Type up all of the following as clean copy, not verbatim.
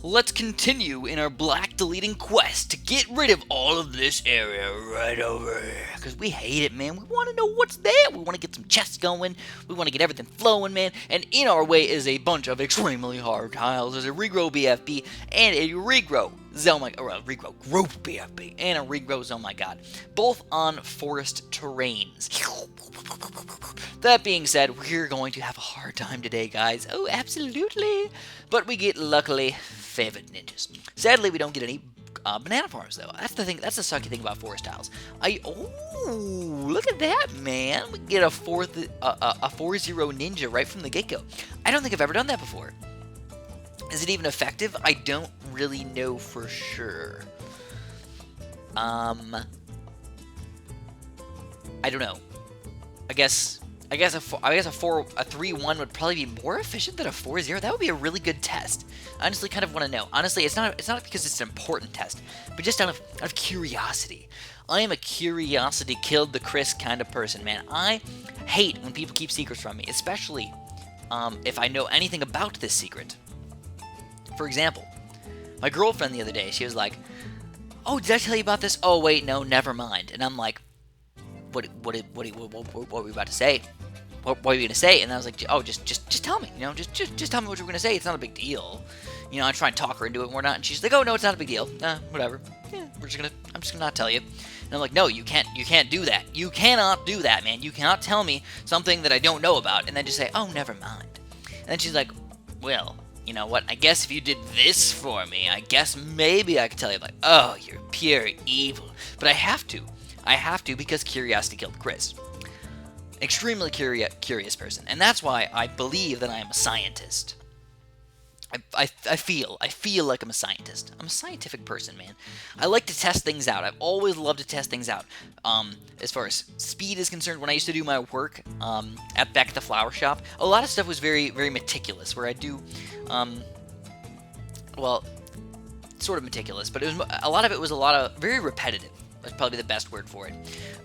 let's continue in our black deleting quest to get rid of all of this area right over here. Because we hate it, man. We want to know what's there. We want to get some chests going. We want to get everything flowing, man. And in our way is a bunch of extremely hard tiles. There's a regrow BFB and a regrow regrow group BFB and a regrow oh my god. Both on forest terrains. That being said, we're going to have a hard time today, guys. Oh, absolutely. But we get, luckily, favored ninjas. Sadly, we don't get any banana farms, though. That's the thing. That's the sucky thing about forest tiles. Oh, look at that, man. We get a 4-0 ninja right from the get-go. I don't think I've ever done that before. Is it even effective? I don't really know for sure. I don't know. I guess a 3-1 would probably be more efficient than a 4-0. That would be a really good test. I honestly kind of want to know. Honestly, it's not because it's an important test, but just out of curiosity. I am a curiosity killed the Chris kind of person, man. I hate when people keep secrets from me, especially if I know anything about this secret. For example, my girlfriend the other day, she was like, "Oh, did I tell you about this? Oh, wait, no, never mind." And I'm like, what were we about to say? What were you going to say? And I was like, oh, just tell me, just tell me what you were going to say. It's not a big deal. I try and talk her into it and whatnot. And she's like, oh, no, it's not a big deal. Whatever. Yeah, I'm just going to not tell you. And I'm like, no, you can't do that. You cannot do that, man. You cannot tell me something that I don't know about and then just say, oh, never mind. And then she's like, well, you know what? I guess if you did this for me, I guess maybe I could tell you, like, oh, you're pure evil. But I have to because curiosity killed Chris. Extremely curious person, and that's why I believe that I am a scientist. I feel like I'm a scientist. I'm a scientific person, man. I like to test things out. I've always loved to test things out. As far as speed is concerned, when I used to do my work back at the flower shop, a lot of stuff was very, very meticulous. Where I do, well, sort of meticulous, but a lot of it was very repetitive. That's probably the best word for it.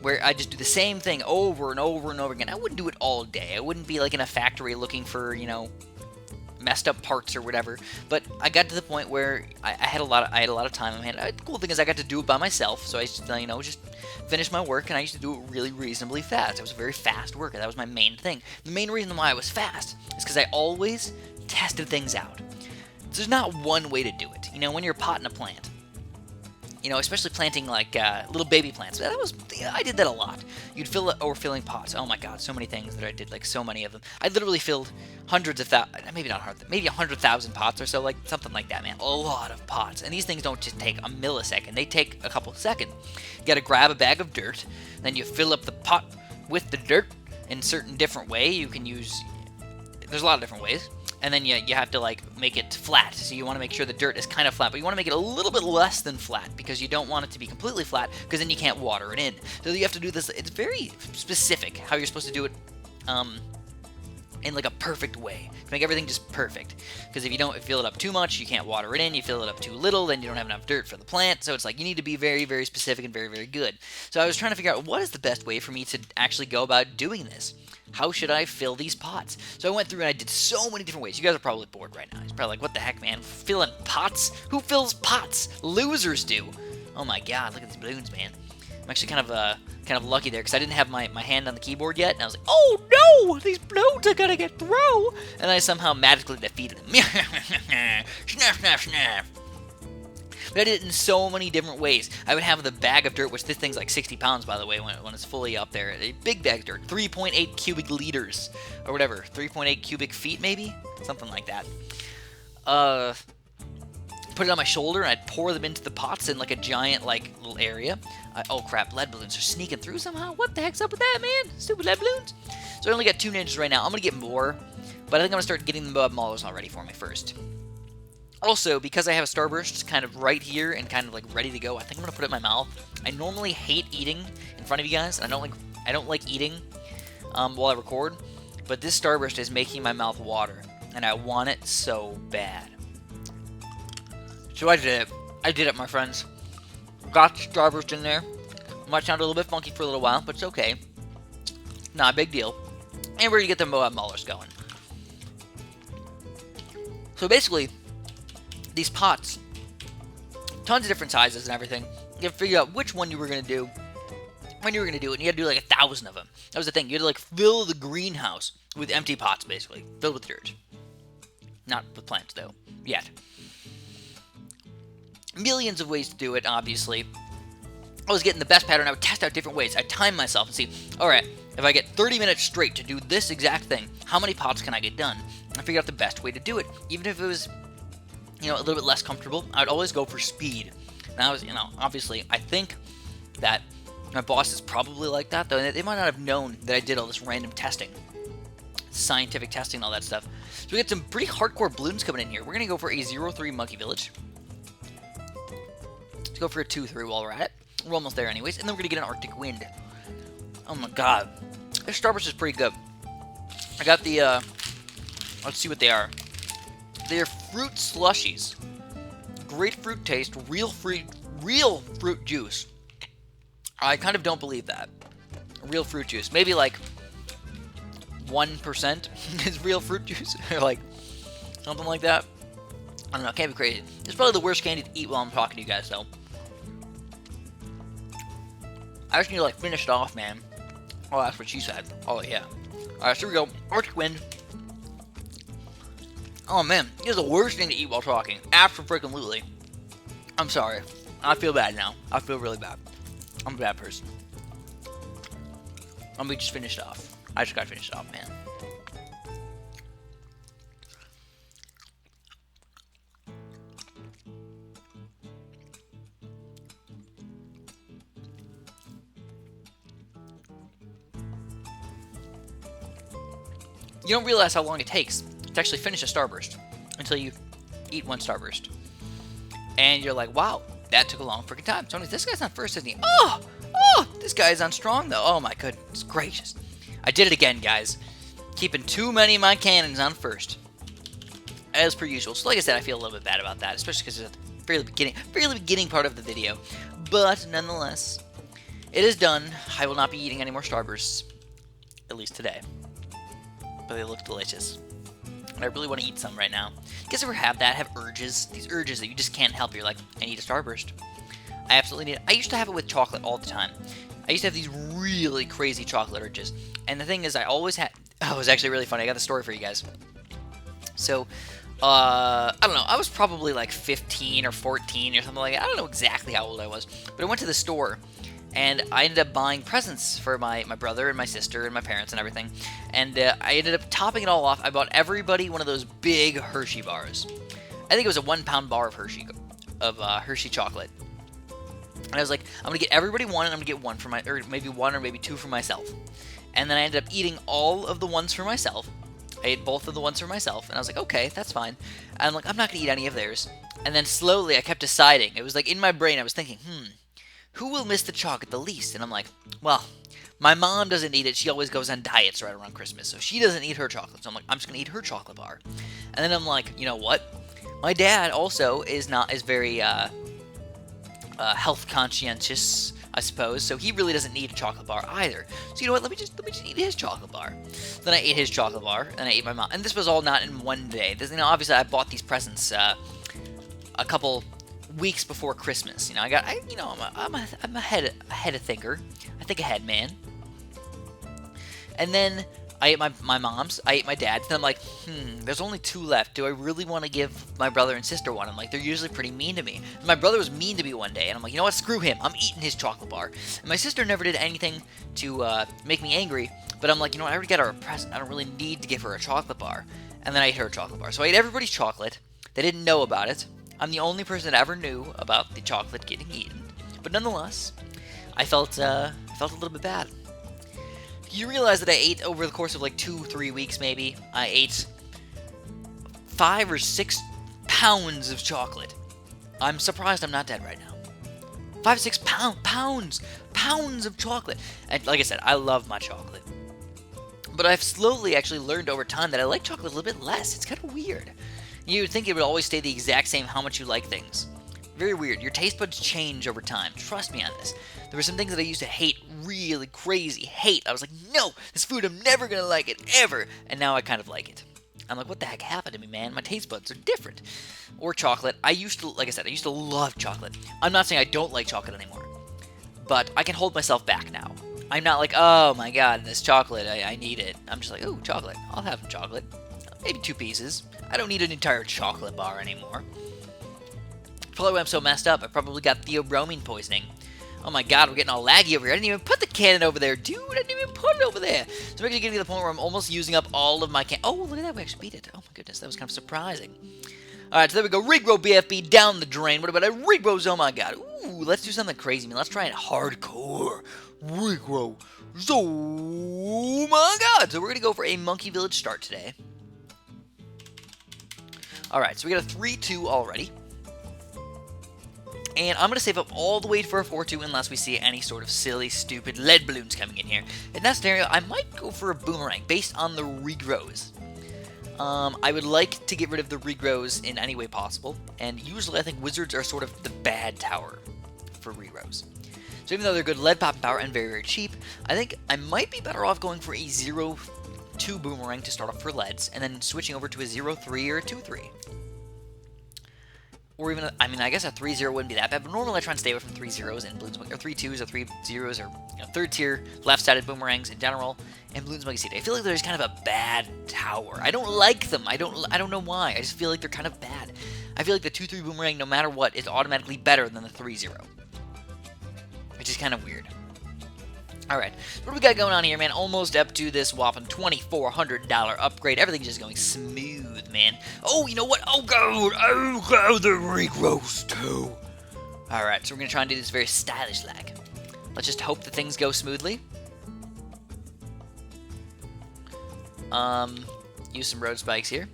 Where I just do the same thing over and over and over again. I wouldn't do it all day. I wouldn't be like in a factory looking for, messed up parts or whatever. But I got to the point where I had a lot of time on hand. The cool thing is I got to do it by myself. So I used to, just finish my work, and I used to do it really reasonably fast. I was a very fast worker. That was my main thing. The main reason why I was fast is because I always tested things out. There's not one way to do it. When you're potting a plant, especially planting like little baby plants. I did that a lot. You'd fill it or filling pots. Oh my god, so many things that I did, like so many of them. I literally filled hundreds of maybe not hundreds, maybe 100,000 pots or so, like something like that, man. A lot of pots. And these things don't just take a millisecond. They take a couple seconds. You got to grab a bag of dirt, then you fill up the pot with the dirt in certain different way. You can use. There's a lot of different ways. And then you have to make it flat. So you want to make sure the dirt is kind of flat, but you want to make it a little bit less than flat because you don't want it to be completely flat because then you can't water it in. So you have to do this. It's very specific how you're supposed to do it in like a perfect way to make everything just perfect. Because if you don't fill it up too much, you can't water it in. You fill it up too little, then you don't have enough dirt for the plant. So it's like you need to be very, very specific and very, very good. So I was trying to figure out what is the best way for me to actually go about doing this. How should I fill these pots? So I went through and I did so many different ways. You guys are probably bored right now. You're probably like, what the heck, man? Filling pots? Who fills pots? Losers do. Oh my god, look at these balloons, man. I'm actually kind of lucky there because I didn't have my hand on the keyboard yet. And I was like, oh no, these balloons are gonna get through. And I somehow magically defeated them. Snap, snap, snap. But I did it in so many different ways. I would have the bag of dirt, which this thing's like 60 pounds, by the way, when it's fully up there. A big bag of dirt, 3.8 cubic liters, or whatever, 3.8 cubic feet, maybe? Something like that. Put it on my shoulder, and I'd pour them into the pots in like a giant, little area. Oh crap, lead balloons are sneaking through somehow. What the heck's up with that, man? Stupid lead balloons. So I only got 2 ninjas right now. I'm going to get more, but I think I'm going to start getting the maulers already for me first. Also, because I have a starburst kind of right here and kind of like ready to go, I think I'm gonna put it in my mouth. I normally hate eating in front of you guys, and I don't like eating while I record. But this starburst is making my mouth water, and I want it so bad. So I did it. I did it, my friends. Got starburst in there. Might sound a little bit funky for a little while, but it's okay. Not a big deal. And we're gonna get the maulers going. So basically, these pots, tons of different sizes and everything. You have to figure out which one you were going to do, when you were going to do it, and you had to do like 1,000 of them. That was the thing. You had to like fill the greenhouse with empty pots, basically, filled with dirt. Not with plants, though, yet. Millions of ways to do it, obviously. I was getting the best pattern. I would test out different ways. I'd time myself and see, all right, if I get 30 minutes straight to do this exact thing, how many pots can I get done? And I figured out the best way to do it. Even if it was, a little bit less comfortable, I'd always go for speed. And I was, obviously, I think that my boss is probably like that, though. They might not have known that I did all this random testing, scientific testing and all that stuff. So we got some pretty hardcore balloons coming in here. We're going to go for a 0-3 Monkey Village. Let's go for a 2-3 while we're at it. We're almost there anyways. And then we're going to get an Arctic Wind. Oh my god. This Starburst is pretty good. I got the, let's see what they are. They're fruit slushies. Grapefruit taste, real fruit juice. I kind of don't believe that. Real fruit juice. Maybe like 1% is real fruit juice. Or like something like that. I don't know. Can't be crazy. It's probably the worst candy to eat while I'm talking to you guys, though. I just need to like finish it off, man. Oh, that's what she said. Oh, yeah. Alright, so here we go. Arctic Wind. Oh, man. This is the worst thing to eat while talking. Absolutely. I'm sorry. I feel bad now. I feel really bad. I'm a bad person. Let me just finish it off. I just gotta finish it off, man. You don't realize how long it takes to actually finish a Starburst until you eat one Starburst. And you're like, wow, that took a long freaking time. Tony, this guy's on first, isn't he? Oh, this guy's on strong, though. Oh, my goodness gracious. I did it again, guys. Keeping too many of my cannons on first. As per usual. So, like I said, I feel a little bit bad about that, especially because it's the fairly beginning part of the video. But, nonetheless, it is done. I will not be eating any more Starbursts. At least today. But they look delicious. And I really want to eat some right now. You guys ever have that? Have urges? These urges that you just can't help. You're like, I need a Starburst. I absolutely need it. I used to have it with chocolate all the time. I used to have these really crazy chocolate urges. And the thing is, I always had... Oh, it was actually really funny. I got the story for you guys. So, I don't know. I was probably like 15 or 14 or something like that. I don't know exactly how old I was. But I went to the store. And I ended up buying presents for my brother and my sister and my parents and everything. And I ended up topping it all off. I bought everybody one of those big Hershey bars. I think it was a 1-pound bar of Hershey chocolate. And I was like, I'm going to get everybody one, and I'm going to get one for or maybe two for myself. And then I ended up eating all of the ones for myself. I ate both of the ones for myself, and I was like, okay, that's fine. And I'm like, I'm not going to eat any of theirs. And then slowly I kept deciding. It was like in my brain, I was thinking, who will miss the chocolate the least? And I'm like, well, my mom doesn't eat it. She always goes on diets right around Christmas, so she doesn't eat her chocolate. So I'm like, I'm just going to eat her chocolate bar. And then I'm like, you know what? My dad also is very health conscientious, I suppose, so he really doesn't need a chocolate bar either. So you know what? Let me just eat his chocolate bar. Then I ate his chocolate bar, and I ate my mom. And this was all not in one day. Obviously I bought these presents a couple weeks before Christmas. I'm ahead of thinker. I think ahead, man. And then I ate my mom's, I ate my dad's, and I'm like, there's only 2 left. Do I really want to give my brother and sister one? I'm like, they're usually pretty mean to me. And my brother was mean to me one day, and I'm like, you know what, screw him. I'm eating his chocolate bar. And my sister never did anything to make me angry, but I'm like, you know what, I already got her a present. I don't really need to give her a chocolate bar. And then I ate her a chocolate bar. So I ate everybody's chocolate. They didn't know about it. I'm the only person that ever knew about the chocolate getting eaten. But nonetheless, I felt a little bit bad. You realize that I ate over the course of like 2-3 weeks maybe, I ate 5 or 6 pounds of chocolate. I'm surprised I'm not dead right now. 5 or 6 pounds of chocolate. And like I said, I love my chocolate. But I've slowly actually learned over time that I like chocolate a little bit less. It's kind of weird. You would think it would always stay the exact same how much you like things. Very weird. Your taste buds change over time. Trust me on this. There were some things that I used to hate, really crazy hate. I was like, no, this food, I'm never going to like it, ever. And now I kind of like it. I'm like, what the heck happened to me, man? My taste buds are different. Or chocolate. I used to, like I said, I used to love chocolate. I'm not saying I don't like chocolate anymore, but I can hold myself back now. I'm not like, oh my god, this chocolate, I need it. I'm just like, ooh, chocolate. I'll have some chocolate. Maybe 2 pieces. I don't need an entire chocolate bar anymore. Probably why I'm so messed up. I probably got theobromine poisoning. Oh my god, we're getting all laggy over here. I didn't even put the cannon over there, dude. I didn't even put it over there. So we're going to get to the point where I'm almost using up all of my Oh, look at that. We actually beat it. Oh my goodness, that was kind of surprising. Alright, so there we go. Regrow BFB down the drain. What about a regrows? Oh my god. Ooh, let's do something crazy, man. Let's try it hardcore. Regrow. Oh my god. So we're going to go for a Monkey Village start today. Alright, so we got a 3-2 already. And I'm going to save up all the way for a 4-2 unless we see any sort of silly, stupid lead balloons coming in here. In that scenario, I might go for a boomerang based on the regrows. I would like to get rid of the regrows in any way possible, and usually I think wizards are sort of the bad tower for regrows. So even though they're good lead popping power and very, very cheap, I think I might be better off going for a 0-2 boomerang to start off for leads, and then switching over to a 0-3 or a 2-3. Or even, I guess a 3-0 wouldn't be that bad, but normally I try and stay away from 3-0s and Bloons, or 3-2s or 3-0s, or third tier left-sided boomerangs in general, and Bloons Monkey City. I feel like they're just kind of a bad tower. I don't like them. I don't know why. I just feel like they're kind of bad. I feel like the 2-3 boomerang, no matter what, is automatically better than the 3-0, which is kind of weird. Alright, what do we got going on here, man? Almost up to this whopping $2,400 upgrade. Everything's just going smooth, man. Oh, you know what? Oh, go, the regrows too. Alright, so we're going to try and do this very stylish lag. Let's just hope that things go smoothly. Use some road spikes here.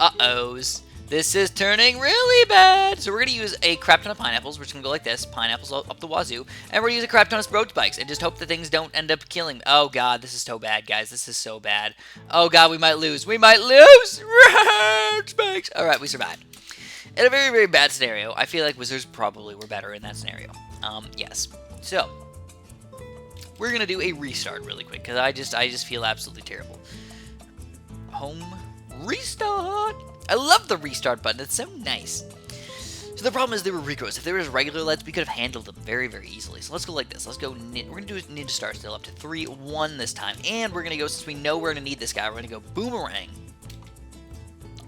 Uh-ohs. This is turning really bad. So we're going to use a crap ton of pineapples. We're just going to go like this. Pineapples up the wazoo. And we're going to use a crap ton of road spikes. And just hope that things don't end up killing me. Oh, God. This is so bad, guys. This is so bad. Oh, God. We might lose. We might lose. Road spikes. All right. We survived. In a very, very bad scenario, I feel like wizards probably were better in that scenario. Yes. So, we're going to do a restart really quick. Because I just feel absolutely terrible. Home. Restart. I love the restart button. It's so nice. So the problem is they were regrows. If they were just regular leads, we could have handled them very, very easily. So let's go like this. Let's go. We're going to do a Ninja Star still up to 3-1 this time. And we're going to go, since we know we're going to need this guy, we're going to go Boomerang.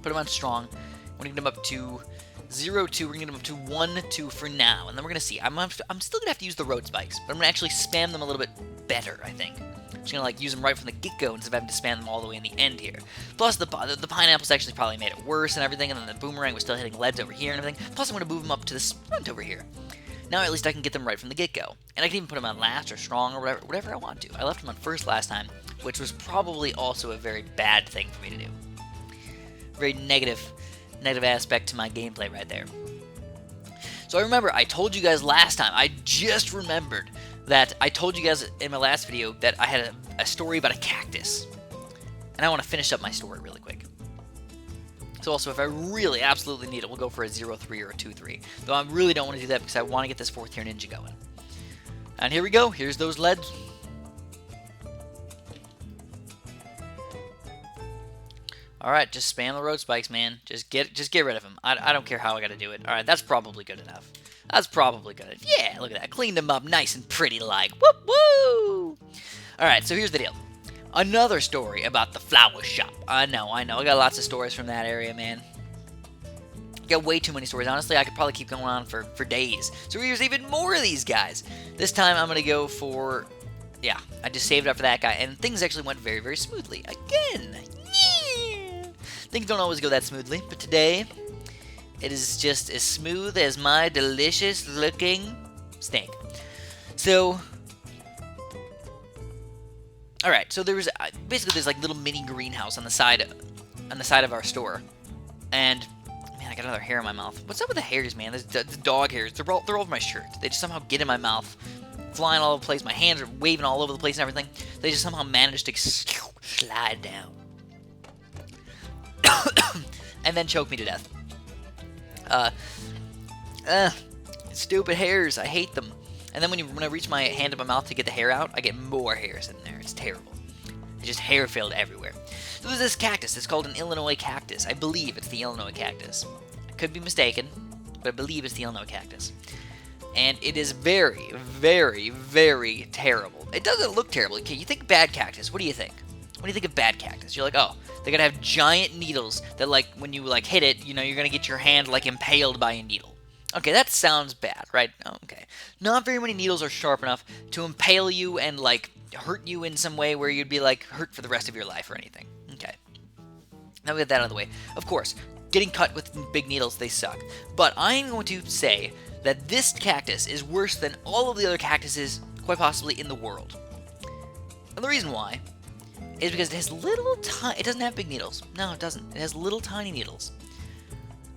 Put him on strong. We're going to get him up to 0-2. We're going to get him up to 1-2 for now. And then we're going to see. I'm still going to have to use the road spikes. But I'm going to actually spam them a little bit better, I think. I'm just going to use them right from the get-go instead of having to spam them all the way in the end here. Plus, the pineapples actually probably made it worse and everything, and then the boomerang was still hitting leads over here and everything. Plus, I'm going to move them up to the front over here. Now, at least I can get them right from the get-go. And I can even put them on last or strong or whatever I want to. I left them on first last time, which was probably also a very bad thing for me to do. Very negative aspect to my gameplay right there. So I remember, I told you guys last time, I just remembered that I told you guys in my last video that I had a story about a cactus. And I want to finish up my story really quick. So also, if I really absolutely need it, we'll go for a 0-3 or a 2-3. Though I really don't want to do that because I want to get this 4th tier ninja going. And here we go. Here's those leads. Alright, just spam the road spikes, man. Just get rid of them. I don't care how I gotta do it. Alright, that's probably good enough. That's probably good. Yeah, look at that. Cleaned them up nice and pretty like. Whoop, woo! Alright, so here's the deal. Another story about the flower shop. I know. I got lots of stories from that area, man. Got way too many stories. Honestly, I could probably keep going on for days. So here's even more of these guys. This time I'm gonna go for... Yeah, I just saved up for that guy. And things actually went very, very smoothly. Again! Yeah! Things don't always go that smoothly, but today... It is just as smooth as my delicious looking steak. So, alright, so there was, basically there's like little mini greenhouse on the side of our store. And, man, I got another hair in my mouth. What's up with the hairs, man? The dog hairs, they're all over my shirt. They just somehow get in my mouth, flying all over the place. My hands are waving all over the place and everything. They just somehow manage to slide down. And then choke me to death. Stupid hairs. I hate them. And then when I reach my hand in my mouth to get the hair out, I get more hairs in there. It's terrible. It's just hair filled everywhere. So there's this cactus. It's called an Illinois cactus. I believe it's the Illinois cactus. I could be mistaken, but I believe it's the Illinois cactus. And it is very, very, very terrible. It doesn't look terrible. Okay, you think bad cactus. What do you think? When you think of bad cactus, you're like, oh, they're gonna have giant needles that, like, when you, like, hit it, you know, you're gonna get your hand, like, impaled by a needle. Okay, that sounds bad, right? Okay. Not very many needles are sharp enough to impale you and, like, hurt you in some way where you'd be, like, hurt for the rest of your life or anything. Okay. Now we get that out of the way. Of course, getting cut with big needles, they suck. But I'm going to say that this cactus is worse than all of the other cactuses, quite possibly, in the world. And the reason why is because it has little it doesn't have big needles. No, it doesn't. It has little tiny needles.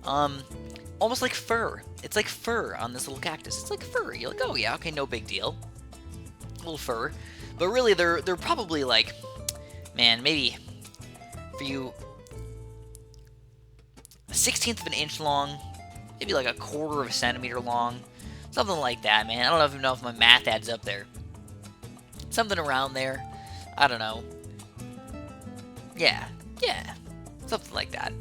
Almost like fur. It's like fur on this little cactus. It's like fur. You're like, oh yeah, okay, no big deal. A little fur. But really, they're probably like, man, maybe for you, 1/16 of an inch long, maybe like 1/4 of a centimeter long, something like that, man. I don't even know if my math adds up there. Something around there. I don't know. Yeah, something like that.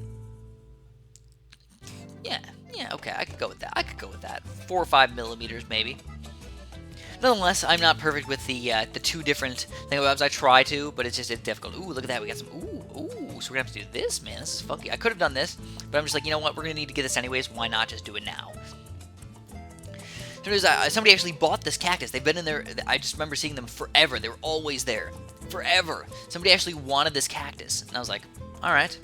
Yeah, okay, I could go with that. 4 or 5 millimeters, maybe. Nonetheless, I'm not perfect with the two different thingabobs. I try to, but it's difficult. Ooh, look at that, we got some, ooh, so we're gonna have to do this, man, this is funky. I could have done this, but I'm just like, you know what, we're gonna need to get this anyways, why not just do it now? Somebody actually bought this cactus. They've been in there, I just remember seeing them forever. They were always there. Forever. Somebody actually wanted this cactus. And I was like, alright,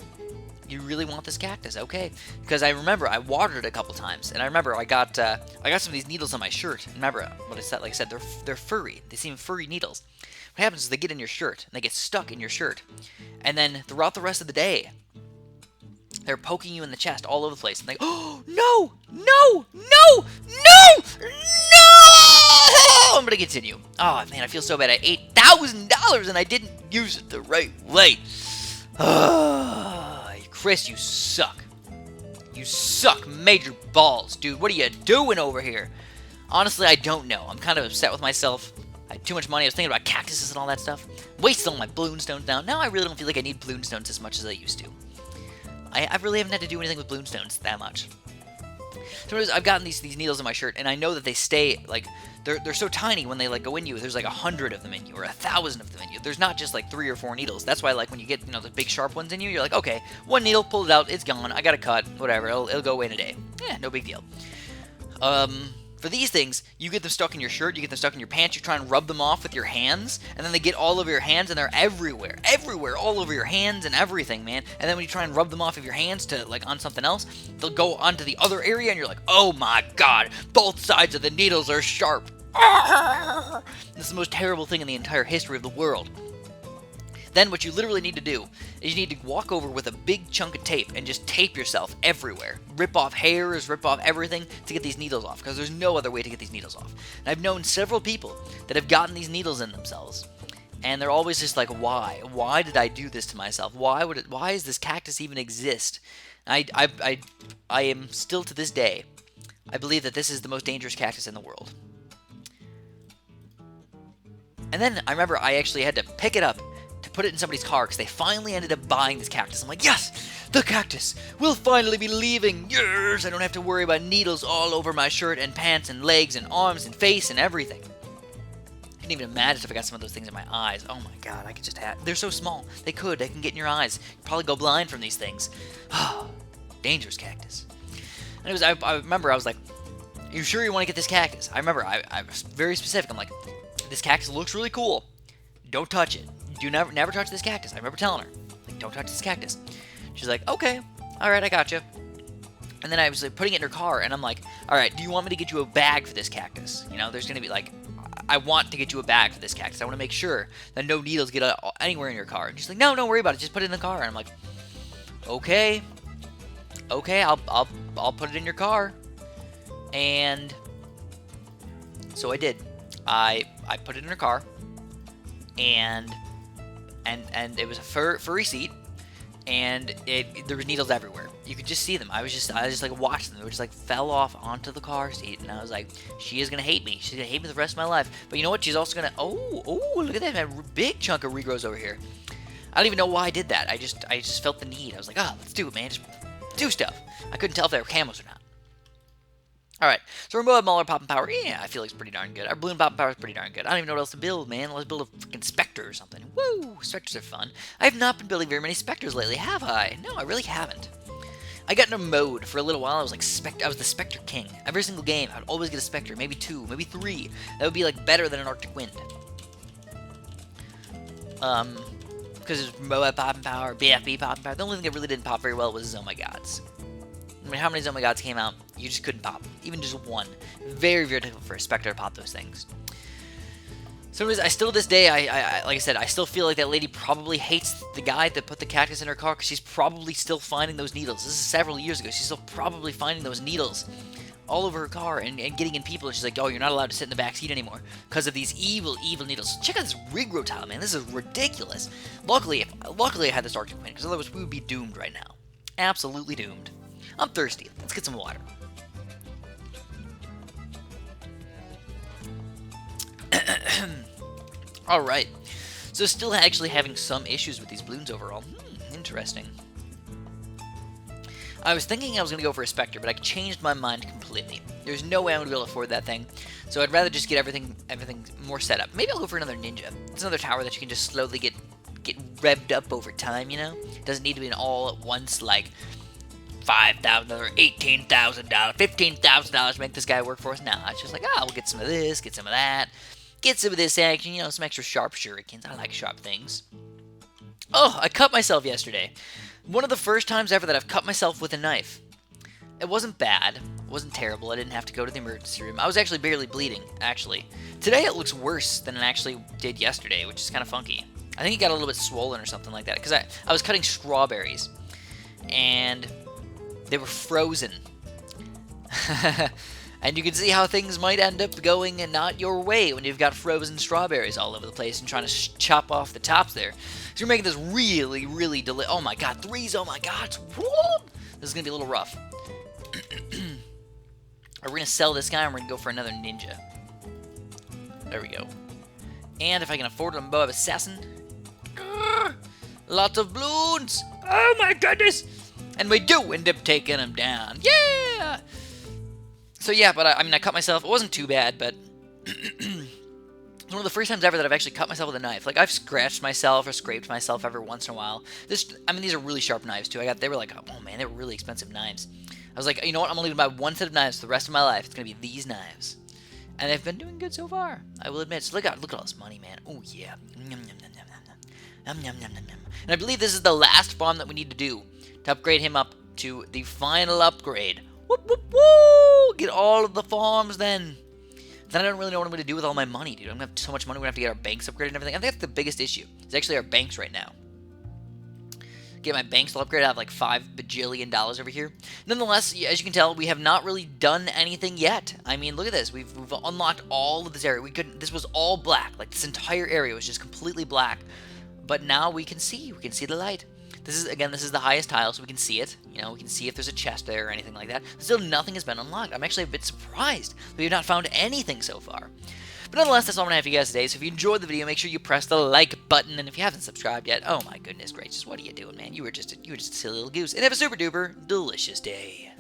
you really want this cactus? Okay. Because I remember I watered it a couple times. And I remember I got some of these needles on my shirt. Remember what I said? Like I said, they're furry. They seem furry needles. What happens is they get in your shirt. And they get stuck in your shirt. And then throughout the rest of the day, they're poking you in the chest all over the place. And they go, oh, no! I'm gonna continue. Oh, man, I feel so bad. I ate $1,000 and I didn't use it the right way. Chris, you suck. You suck major balls, dude. What are you doing over here? Honestly, I don't know. I'm kind of upset with myself. I had too much money. I was thinking about cactuses and all that stuff. Wasted all my Bloon stones now. Now I really don't feel like I need Bloon stones as much as I used to. I really haven't had to do anything with Bloon stones that much. So I've gotten these needles in my shirt, and I know that they stay, like, they're so tiny when they, like, go in you. There's, like, 100 of them in you, or 1,000 of them in you. There's not just, like, 3 or 4 needles. That's why, like, when you get, you know, the big sharp ones in you, you're like, okay, one needle, pull it out, it's gone, I got a cut, whatever, it'll go away in a day. Yeah, no big deal. For these things, you get them stuck in your shirt, you get them stuck in your pants, you try and rub them off with your hands, and then they get all over your hands, and they're everywhere, all over your hands and everything, man. And then when you try and rub them off of your hands to, like, on something else, they'll go onto the other area, and you're like, oh my god, both sides of the needles are sharp. This is the most terrible thing in the entire history of the world. Then what you literally need to do is you need to walk over with a big chunk of tape and just tape yourself everywhere. Rip off hairs, rip off everything to get these needles off, because there's no other way to get these needles off. And I've known several people that have gotten these needles in themselves, and they're always just like, why? Why did I do this to myself? Why does this cactus even exist? And I am still to this day, I believe that this is the most dangerous cactus in the world. And then I remember I actually had to pick it up to put it in somebody's car because they finally ended up buying this cactus. I'm like, yes, the cactus will finally be leaving. Yes, I don't have to worry about needles all over my shirt and pants and legs and arms and face and everything. I can't even imagine if I got some of those things in my eyes. Oh my god, I could just have... They're so small. They can get in your eyes. You'd probably go blind from these things. Dangerous cactus. Anyways, I remember I was like, are you sure you want to get this cactus? I remember I was very specific. I'm like, this cactus looks really cool. Don't touch it. Do never touch this cactus. I remember telling her, like, don't touch this cactus. She's like, okay, all right, I gotcha. And then I was like putting it in her car, and I'm like, all right, do you want me to get you a bag for this cactus? You know, there's gonna be like, I want to get you a bag for this cactus. I want to make sure that no needles get anywhere in your car. And she's like, no, don't worry about it. Just put it in the car. And I'm like, okay, I'll put it in your car. And so I did. I put it in her car, and it was a furry seat, and there was needles everywhere. You could just see them. I just like watched them. They just like fell off onto the car seat, and I was like, she is gonna hate me. She's gonna hate me the rest of my life. But you know what? She's also gonna, oh, look at that, man, big chunk of regrowth over here. I don't even know why I did that. I just felt the need. I was like, oh, let's do it, man. Just do stuff. I couldn't tell if they were camos or not. Alright, so our Moab Mauler popping power, yeah, I feel like it's pretty darn good. Our Bloon popping power is pretty darn good. I don't even know what else to build, man. Let's build a freaking Spectre or something. Woo! Spectres are fun. I have not been building very many Spectres lately, have I? No, I really haven't. I got in a mode for a little while. I was like, I was the Spectre King. Every single game, I'd always get a Spectre, maybe 2, maybe 3. That would be like better than an Arctic Wind. Because it's Moab popping power, BFB popping power. The only thing that really didn't pop very well was Oh My Gods. I mean, how many Oh My Gods came out? You just couldn't pop them. Even just one. Very, very difficult for a Spectre to pop those things. So anyways, I still, this day, I like I said, I still feel like that lady probably hates the guy that put the cactus in her car, because she's probably still finding those needles. This is several years ago. She's still probably finding those needles all over her car and getting in people. And she's like, oh, you're not allowed to sit in the back seat anymore because of these evil, evil needles. Check out this Rigro tile, man. This is ridiculous. Luckily I had this Arctic Wind, because otherwise we would be doomed right now. Absolutely doomed. I'm thirsty. Let's get some water. Alright. So still actually having some issues with these balloons overall. Interesting. I was thinking I was going to go for a Spectre, but I changed my mind completely. There's no way I'm going to be able to afford that thing. So I'd rather just get everything more set up. Maybe I'll go for another Ninja. It's another tower that you can just slowly get revved up over time, you know? It doesn't need to be an all at once, like $5,000 or $18,000, $15,000 to make this guy work for us. Nah, it's just like, we'll get some of this, get some of that, get some of this action, you know, some extra sharp shurikens. I like sharp things. Oh, I cut myself yesterday. One of the first times ever that I've cut myself with a knife. It wasn't bad. It wasn't terrible. I didn't have to go to the emergency room. I was actually barely bleeding, actually. Today it looks worse than it actually did yesterday, which is kind of funky. I think it got a little bit swollen or something like that, because I was cutting strawberries, and they were frozen. And you can see how things might end up going and not your way when you've got frozen strawberries all over the place and trying to chop off the tops there. So you're making this really, really delicious. Oh my god, 3s, oh my god. This is going to be a little rough. We're going to sell this guy and we're going to go for another Ninja. There we go. And if I can afford a Moab Assassin. Lots of balloons. Oh my goodness. And we do end up taking him down. Yeah! So yeah, but I mean, I cut myself. It wasn't too bad, but it's one of the first times ever that I've actually cut myself with a knife. Like, I've scratched myself or scraped myself every once in a while. I mean, these are really sharp knives, too. They were like, oh man, they were really expensive knives. I was like, you know what? I'm only going to buy one set of knives for the rest of my life. It's going to be these knives. And they've been doing good so far, I will admit. So look at all this money, man. Oh, yeah. And I believe this is the last farm that we need to do to upgrade him up to the final upgrade. Whoop, whoop, whoop! Get all of the farms then. Then I don't really know what I'm going to do with all my money, dude. I'm going to have so much money. We're going to have to get our banks upgraded and everything. I think that's the biggest issue. It's actually our banks right now. Get my banks to upgrade. I have like $5 bajillion over here. Nonetheless, as you can tell, we have not really done anything yet. I mean, look at this. We've unlocked all of this area. This was all black. Like, this entire area was just completely black. But now we can see. We can see the light. This is the highest tile, so we can see it. You know, we can see if there's a chest there or anything like that. Still, nothing has been unlocked. I'm actually a bit surprised that we have not found anything so far. But nonetheless, that's all I'm going to have for you guys today. So if you enjoyed the video, make sure you press the like button. And if you haven't subscribed yet, oh my goodness gracious, what are you doing, man? You were just a silly little goose. And have a super duper delicious day.